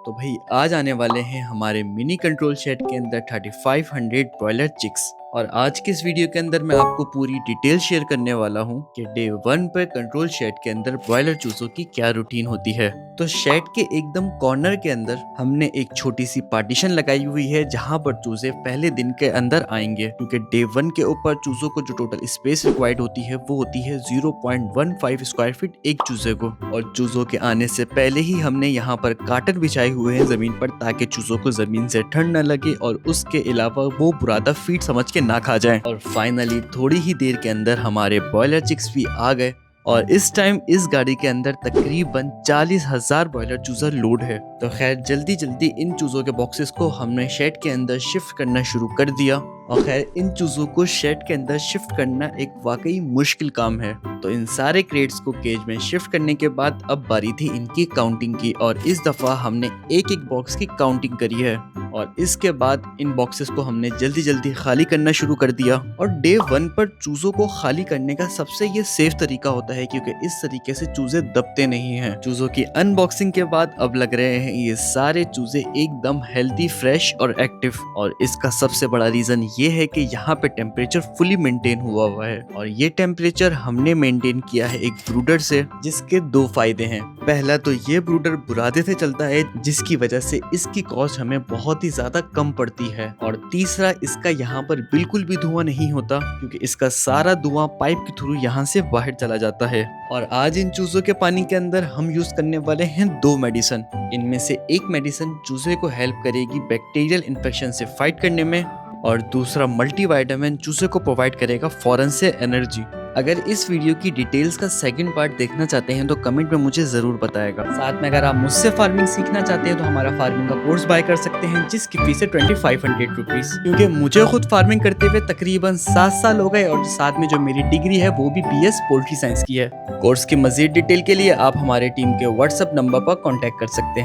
तो भाई आज आने वाले हैं हमारे मिनी कंट्रोल शेड के अंदर 3500 ब्रॉयलर चिक्स। और आज के इस वीडियो के अंदर मैं आपको पूरी डिटेल शेयर करने वाला हूं कि डे 1 पर कंट्रोल शेड के अंदर ब्रॉयलर चूजों की क्या रूटीन होती है। तो शेड के एकदम कॉर्नर के अंदर हमने एक छोटी सी पार्टीशन लगाई हुई है जहां पर चूजे पहले दिन के अंदर आएंगे, क्योंकि डे 1 के ऊपर चूजों को जो टोटल स्पेस रिक्वायर्ड होती है वो होती है 0.15 स्क्वायर फीट एक चूजे को। और चूजों के आने से पहले ही हमने यहाँ पर कार्टन बिछाए हुए हैं जमीन पर, ताकि चूजों को जमीन से ठंड न लगे और उसके अलावा वो बुरादा फीड समझ के ना खा जाए। और फाइनली थोड़ी ही देर के अंदर हमारे बॉयलर चिक्स भी आ गए और इस टाइम इस गाड़ी के अंदर तकरीबन 40,000 बॉयलर चूजा लोड है। तो खैर जल्दी जल्दी इन चूजों के बॉक्सेस को हमने शेड के अंदर शिफ्ट करना शुरू कर दिया। और खैर इन चूजों को शेड के अंदर शिफ्ट करना एक वाकई मुश्किल काम है। तो इन सारे क्रेट्स को केज में शिफ्ट करने के बाद अब बारी थी इनकी काउंटिंग की, और इस दफा हमने एक एक बॉक्स की काउंटिंग करी है। और इसके बाद इन बॉक्सेस को हमने जल्दी जल्दी खाली करना शुरू कर दिया। और डे 1 पर चूजों को खाली करने का सबसे ये सेफ तरीका होता है, क्योंकि इस तरीके से चूजे दबते नहीं हैं। चूजों की अनबॉक्सिंग के बाद अब लग रहे हैं ये सारे चूजे एकदम हेल्दी, फ्रेश और एक्टिव। और इसका सबसे बड़ा रीजन ये है कि यहाँ पे टेम्परेचर फुली मेंटेन हुआ है। और ये टेम्परेचर हमने मेंटेन किया है एक ब्रूडर से, जिसके दो फायदे हैं। पहला तो ये ब्रूडर बुरादे से चलता है, जिसकी वजह से इसकी कॉस्ट हमें बहुत ही ज्यादा कम पड़ती है। और तीसरा, इसका यहाँ पर बिल्कुल भी धुआं नहीं होता, क्योंकि इसका सारा धुआं पाइप के थ्रू यहाँ से बाहर चला जाता है। और आज इन चूजों के पानी के अंदर हम यूज करने वाले हैं 2 मेडिसिन। इनमें से एक मेडिसिन चूजे को हेल्प करेगी बैक्टीरियल इन्फेक्शन से फाइट करने में, और दूसरा मल्टीविटामिन चूजे को प्रोवाइड करेगा फौरन से एनर्जी। अगर इस वीडियो की डिटेल्स का सेकंड पार्ट देखना चाहते हैं तो कमेंट में मुझे जरूर बताएगा। साथ में अगर आप मुझसे फार्मिंग सीखना चाहते हैं तो हमारा फार्मिंग का कोर्स बाय कर सकते हैं, जिसकी फीस है 2500 रुपीज। क्योंकि मुझे खुद फार्मिंग करते हुए तकरीबन 7 साल हो गए, और साथ में जो मेरी डिग्री है वो भी BS पोल्ट्री साइंस की है। कोर्स की मजीद डिटेल के लिए आप हमारे टीम के व्हाट्सएप नंबर पर कॉन्टेक्ट कर सकते हैं।